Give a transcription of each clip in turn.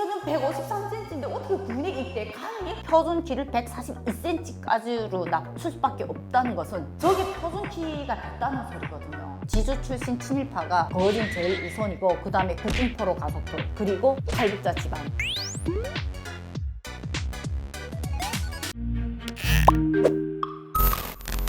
얘는 153cm인데 어떻게 군에 입대 가능해? 표준 키를 142cm까지로 낮출 수밖에 없다는 것은 저게 표준 키가 됐다는 소리거든요. 지주 출신 친일파가 거진 제일 우선이고 그 다음에 국군포로 가속도 그리고 탈북자 집안.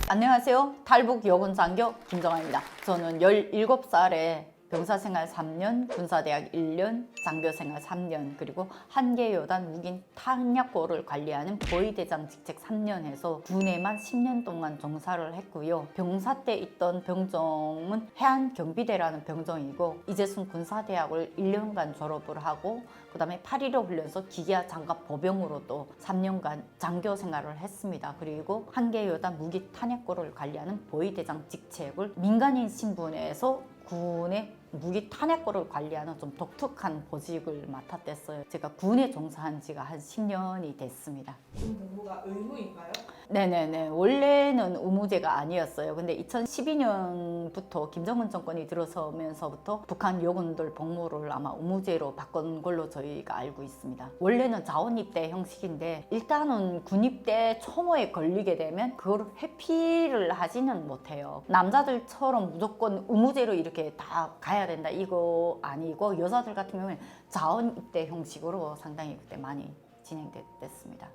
안녕하세요. 탈북 여군 장교 김정아입니다. 저는 17살에 병사생활 3년, 군사대학 1년, 장교생활 3년, 그리고 한계여단 무긴 탄약고를 관리하는 보위대장 직책 3년 해서 군에만 10년 동안 종사를 했고요. 병사 때 있던 병종은 해안경비대라는 병종이고 이제순 군사대학을 1년간 졸업을 하고 그 다음에 8.15 훈련소 기계화 장갑 보병으로 또 3년간 장교 생활을 했습니다. 그리고 한계여단 무기 탄약고를 관리하는 보위대장 직책을 민간인 신분에서 군의 무기 탄약고를 관리하는 좀 독특한 보직을 맡았댔어요. 제가 군에 종사한 지가 한 10년이 됐습니다. 군 복무가 의무인가요? 네네네. 원래는 의무제가 아니었어요. 근데 2012년부터 김정은 정권이 들어서면서부터 북한 요군들 복무를 아마 의무제로 바꾼 걸로 저희가 알고 있습니다. 원래는 자원입대 형식인데 일단은 군입대 초모에 걸리게 되면 그걸 회피를 하지는 못해요. 남자들처럼 무조건 의무제로 이렇게 다 가야 된다 이거 아니고 여자들 같은 경우는 자원입대 형식으로 상당히 그때 많이 진행됐습니다.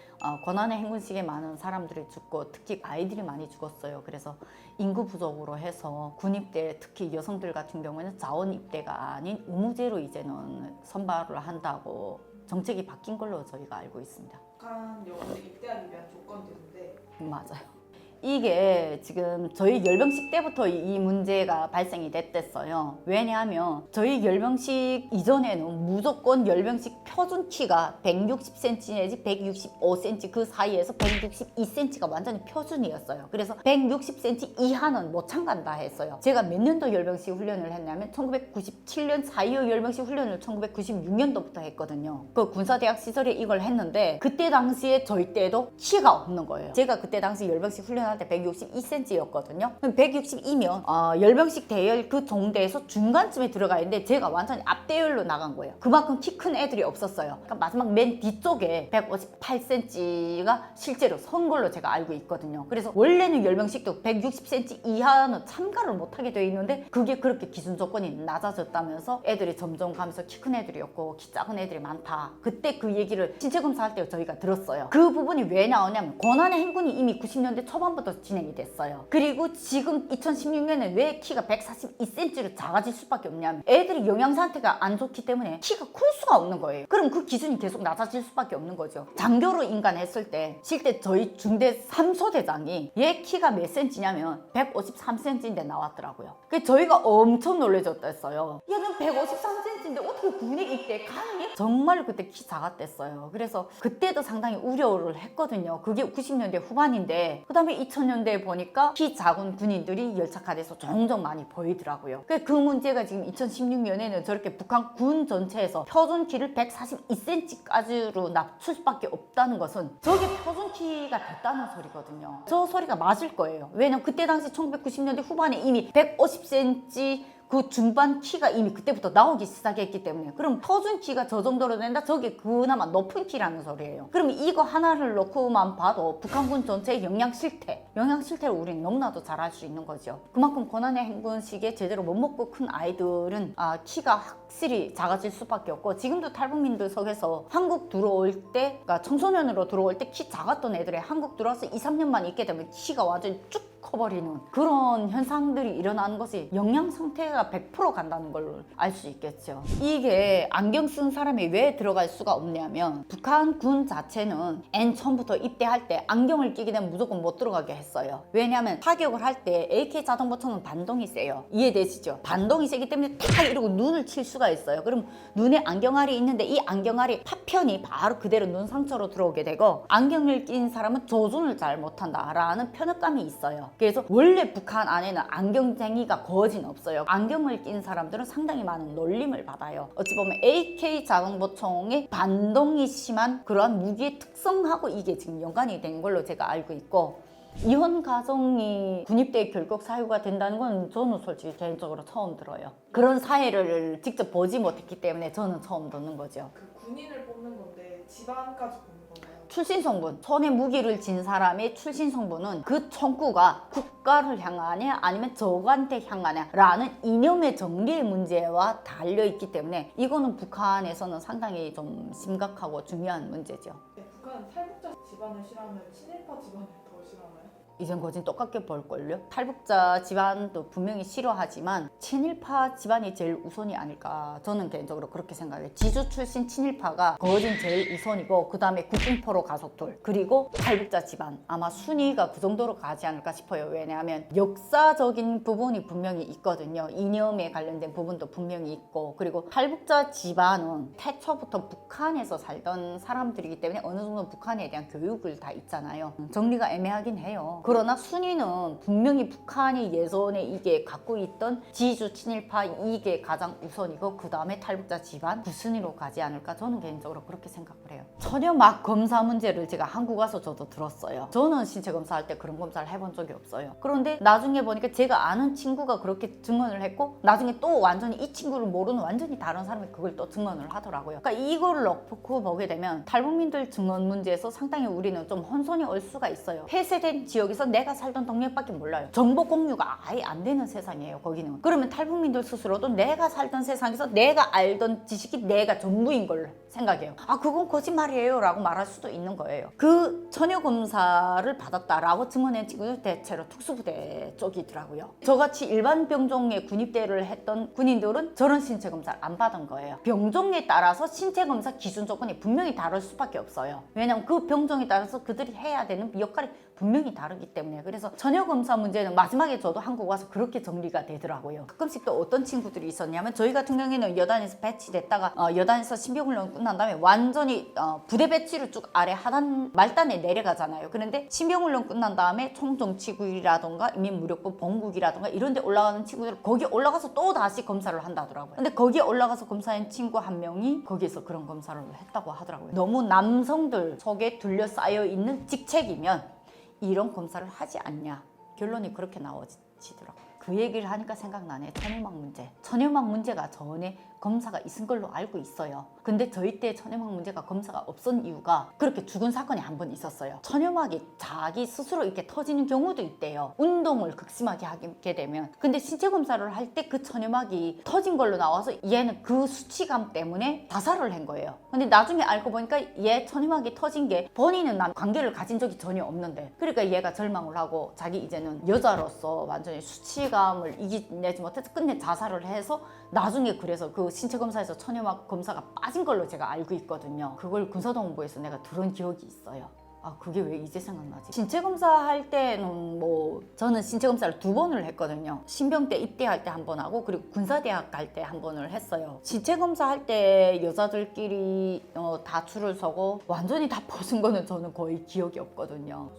고난의 행군식에 많은 사람들이 죽고 특히 아이들이 많이 죽었어요. 그래서 인구 부족으로 해서 군입대 특히 여성들 같은 경우에는 자원입대가 아닌 의무제로 이제는 선발을 한다고 정책이 바뀐 걸로 저희가 알고 있습니다. 북한 여군에 입대하기 위한 조건들인데 맞아요. 이게 지금 저희 열병식 때부터 이 문제가 발생이 됐댔어요. 왜냐하면 저희 열병식 이전에는 무조건 열병식 표준 키가 160cm 내지 165cm 그 사이에서 162cm가 완전히 표준이었어요. 그래서 160cm 이하는 못 참간다 했어요. 제가 몇 년도 열병식 훈련을 했냐면 1997년 4.25 열병식 훈련을 1996년도부터 했거든요. 그 군사대학 시절에 이걸 했는데 그때 당시에 저희 때도 키가 없는 거예요. 제가 그때 당시 열병식 훈련 때 162cm였거든요. 162면 열병식 대열 그 종대에서 중간쯤에 들어가 있는데 제가 완전히 앞대열로 나간 거예요. 그만큼 키 큰 애들이 없었어요. 그러니까 마지막 맨 뒤쪽에 158cm가 실제로 선 걸로 제가 알고 있거든요. 그래서 원래는 열병식도 160cm 이하는 참가를 못하게 돼 있는데 그게 그렇게 기준 조건이 낮아졌다면서 애들이 점점 가면서 키 큰 애들이었고 키 작은 애들이 많다. 그때 그 얘기를 신체 검사할 때 저희가 들었어요. 그 부분이 왜 나오냐면 고난의 행군이 이미 90년대 초반부터 진행이 됐어요. 그리고 지금 2016년에 왜 키가 142cm로 작아질 수밖에 없냐면 애들이 영양 상태가 안 좋기 때문에 키가 클 수가 없는 거예요. 그럼 그 기준이 계속 낮아질 수밖에 없는 거죠. 장교로 인간했을 때 실제 저희 중대 3소대장이 얘 키가 몇 cm냐면 153cm인데 나왔더라고요. 그래서 저희가 엄청 놀라졌댔어요. 얘는 153cm인데 어떻게 군에 입대 가능해? 정말 그때 키 작았댔어요. 그래서 그때도 상당히 우려를 했거든요. 그게 90년대 후반인데 그 다음에 2000년대에 보니까 키 작은 군인들이 열착화돼서 종종 많이 보이더라고요. 그 문제가 지금 2016년에는 저렇게 북한 군 전체에서 표준 키를 142cm까지로 낮출 수밖에 없다는 것은 저게 표준 키가 됐다는 소리거든요. 저 소리가 맞을 거예요. 왜냐면 그때 당시 1990년대 후반에 이미 150cm 그 중반 키가 이미 그때부터 나오기 시작했기 때문에 그럼 표준 키가 저 정도로 된다? 저게 그나마 높은 키라는 소리예요. 그럼 이거 하나를 놓고만 봐도 북한군 전체의 영양 실태를 우리는 너무나도 잘 알 수 있는 거죠. 그만큼 고난의 행군식에 제대로 못 먹고 큰 아이들은 키가 확실히 작아질 수밖에 없고 지금도 탈북민들 속에서 한국 들어올 때 그러니까 청소년으로 들어올 때 키 작았던 애들이 한국 들어와서 2, 3년만 있게 되면 키가 완전히 쭉 커버리는 그런 현상들이 일어나는 것이 영양 상태가 100% 간다는 걸 알 수 있겠죠. 이게 안경 쓴 사람이 왜 들어갈 수가 없냐면 북한 군 자체는 맨 처음부터 입대할 때 안경을 끼게 되면 무조건 못 들어가게 했어요. 왜냐하면 타격을 할 때 AK 자동보통은 반동이 세요. 이해되시죠? 반동이 세기 때문에 탁 이러고 눈을 칠 수가 있어요. 그럼 눈에 안경알이 있는데 이 안경알이 파편이 바로 그대로 눈 상처로 들어오게 되고 안경을 낀 사람은 조준을 잘 못한다라는 편협감이 있어요. 그래서 원래 북한 안에는 안경쟁이가 거진 없어요. 안경을 낀 사람들은 상당히 많은 놀림을 받아요. 어찌 보면 AK 자동보총의 반동이 심한 그러한 무기의 특성하고 이게 지금 연관이 된 걸로 제가 알고 있고 이혼 가정이 군입대 결격 사유가 된다는 건 저는 솔직히 개인적으로 처음 들어요. 그런 사례를 직접 보지 못했기 때문에 저는 처음 듣는 거죠. 그 군인을 뽑는 건데 집안까지 보는 건가요? 출신 성분, 손에 무기를 진 사람의 출신 성분은 그 총구가 국가를 향하냐 아니면 적한테 향하냐 라는 이념의 정리의 문제와 달려있기 때문에 이거는 북한에서는 상당히 좀 심각하고 중요한 문제죠. 네, 북한은 탈북자 집안을 싫어하면 친일파 집안을 더 싫어하나요? 이젠 거진 똑같게 볼걸요? 탈북자 집안도 분명히 싫어하지만 친일파 집안이 제일 우선이 아닐까 저는 개인적으로 그렇게 생각해요. 지주 출신 친일파가 거진 제일 우선이고 그 다음에 국군포로 가속돌 그리고 탈북자 집안 아마 순위가 그 정도로 가지 않을까 싶어요. 왜냐하면 역사적인 부분이 분명히 있거든요. 이념에 관련된 부분도 분명히 있고 그리고 탈북자 집안은 태초부터 북한에서 살던 사람들이기 때문에 어느 정도 북한에 대한 교육을 다 있잖아요. 정리가 애매하긴 해요. 그러나 순위는 분명히 북한이 예전에 이게 갖고 있던 지주 친일파 이게 가장 우선이고 그 다음에 탈북자 집안 그 순위로 가지 않을까 저는 개인적으로 그렇게 생각을 해요. 천연막 검사 문제를 제가 한국 와서 저도 들었어요. 저는 신체 검사할 때 그런 검사를 해본 적이 없어요. 그런데 나중에 보니까 제가 아는 친구가 그렇게 증언을 했고 나중에 또 완전히 이 친구를 모르는 완전히 다른 사람이 그걸 또 증언을 하더라고요. 그러니까 이거를 놓고 보게 되면 탈북민들 증언 문제에서 상당히 우리는 좀 혼선이 올 수가 있어요. 폐쇄된 지역에서 내가 살던 동네밖에 몰라요. 정보 공유가 아예 안 되는 세상이에요. 거기는. 그러면 탈북민들 스스로도 내가 살던 세상에서 내가 알던 지식이 내가 전부인 걸로 생각해요. 아 그건 거짓말이에요 라고 말할 수도 있는 거예요. 그 처녀검사를 받았다라고 증언한 친구들 대체로 특수부대 쪽이더라고요. 저같이 일반 병종에 군입대를 했던 군인들은 저런 신체검사를 안 받은 거예요. 병종에 따라서 신체검사 기준 조건이 분명히 다를 수밖에 없어요. 왜냐하면 그 병종에 따라서 그들이 해야 되는 역할이 분명히 다르기 때문에. 그래서 처녀검사 문제는 마지막에 저도 한국 와서 그렇게 정리가 되더라고요. 가끔씩 또 어떤 친구들이 있었냐면 저희 같은 경우에는 여단에서 배치됐다가 여단에서 신병훈련 끝난 다음에 완전히 부대 배치를 쭉 아래 하단 말단에 내려가잖아요. 그런데 신병훈련 끝난 다음에 총정치국이라던가 인민무력부 본국이라던가 이런 데 올라가는 친구들 거기 올라가서 또 다시 검사를 한다더라고요. 근데 거기에 올라가서 검사한 친구 한 명이 거기에서 그런 검사를 했다고 하더라고요. 너무 남성들 속에 둘러싸여 있는 직책이면 이런 검사를 하지 않냐 결론이 그렇게 나와지더라고요. 그 얘기를 하니까 생각나네. 천연막 문제. 천연막 문제가 전에 검사가 있은 걸로 알고 있어요. 근데 저희 때 천연막 문제가 검사가 없었던 이유가 그렇게 죽은 사건이 한 번 있었어요. 천연막이 자기 스스로 이렇게 터지는 경우도 있대요. 운동을 극심하게 하게 되면. 근데 신체 검사를 할 때 그 천연막이 터진 걸로 나와서 얘는 그 수치감 때문에 자살을 한 거예요. 근데 나중에 알고 보니까 얘 천연막이 터진 게 본인은 남 관계를 가진 적이 전혀 없는데 그러니까 얘가 절망을 하고 자기 이제는 여자로서 완전히 수치감을 이겨내지 못해서 끝내 자살을 해서 나중에 그래서 그 신체 검사에서 천연막 검사가 빠진 걸로 제가 알고 있거든요. 그걸 군사동부에서 내가 들은 기억이 있어요. 아 그게 왜 이제 생각나지? 신체 검사할 때는 뭐 저는 신체 검사를 2번을 했거든요. 신병대 입대할 때 1번 하고 그리고 군사대학 갈 때 1번을 했어요. 신체 검사할 때 여자들끼리 다 줄을 서고 완전히 다 벗은 거는 저는 거의 기억이 없거든요.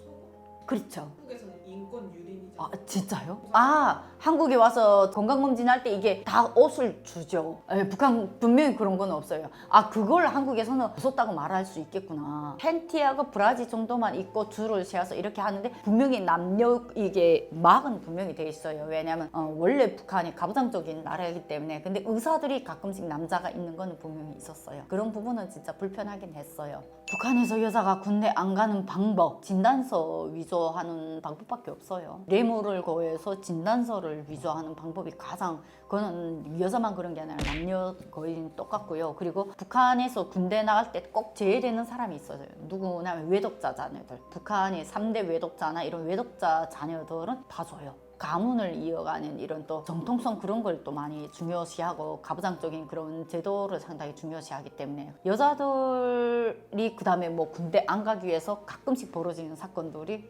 그렇죠. 한국에서는 인권 유린이잖아요. 아 진짜요? 아 한국에 와서 건강검진할 때 이게 다 옷을 주죠. 북한 분명히 그런 건 없어요. 아 그걸 한국에서는 벗었다고 말할 수 있겠구나. 팬티하고 브라지 정도만 입고 줄을 세워서 이렇게 하는데 분명히 남녀 이게 막은 분명히 돼 있어요. 왜냐하면 원래 북한이 가부장적인 나라이기 때문에. 근데 의사들이 가끔씩 남자가 있는 거는 분명히 있었어요. 그런 부분은 진짜 불편하긴 했어요. 북한에서 여자가 군대 안 가는 방법, 진단서 위조하는 방법밖에 없어요. 뇌물을 거해서 진단서를 위조하는 방법이 가장, 그거는 여자만 그런 게 아니라 남녀 거의 똑같고요. 그리고 북한에서 군대 나갈 때 꼭 제외되는 사람이 있어요. 누구냐면 외독자 자녀들. 북한의 3대 외독자나 이런 외독자 자녀들은 다 줘요. 가문을 이어가는 이런 또 정통성 그런 걸 또 많이 중요시하고 가부장적인 그런 제도를 상당히 중요시하기 때문에 여자들이 그 다음에 뭐 군대 안 가기 위해서 가끔씩 벌어지는 사건들이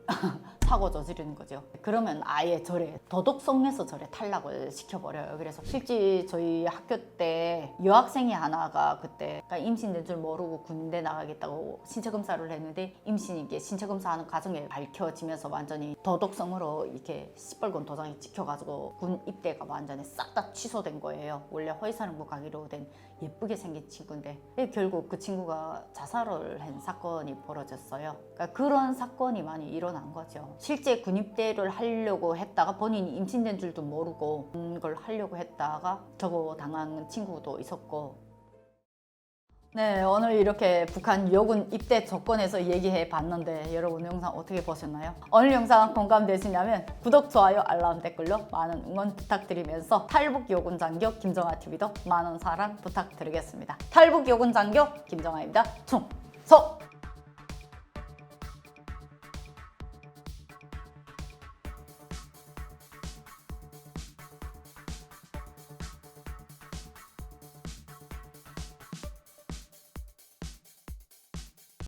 사고 저지르는 거죠. 그러면 아예 절에 도덕성에서 절에 탈락을 시켜버려요. 그래서 실제 저희 학교 때 여학생이 하나가 그때 임신된 줄 모르고 군대 나가겠다고 신체검사를 했는데 임신이 게 신체검사하는 과정에 밝혀지면서 완전히 도덕성으로 이렇게 시뻘건 도장이 찍혀가지고 군 입대가 완전히 싹 다 취소된 거예요. 원래 허위사령부 가기로 된 예쁘게 생긴 친구인데 결국 그 친구가 자살을 한 사건이 벌어졌어요. 그러니까 그런 사건이 많이 일어난 거죠. 실제 군입대를 하려고 했다가 본인이 임신된 줄도 모르고 그걸 하려고 했다가 저거 당한 친구도 있었고. 네, 오늘 이렇게 북한 여군 입대 조건에서 얘기해 봤는데 여러분 영상 어떻게 보셨나요? 오늘 영상 공감되시냐면 구독, 좋아요, 알람, 댓글로 많은 응원 부탁드리면서 탈북 여군 장교 김정아 TV도 많은 사랑 부탁드리겠습니다. 탈북 여군 장교 김정아입니다. 충성!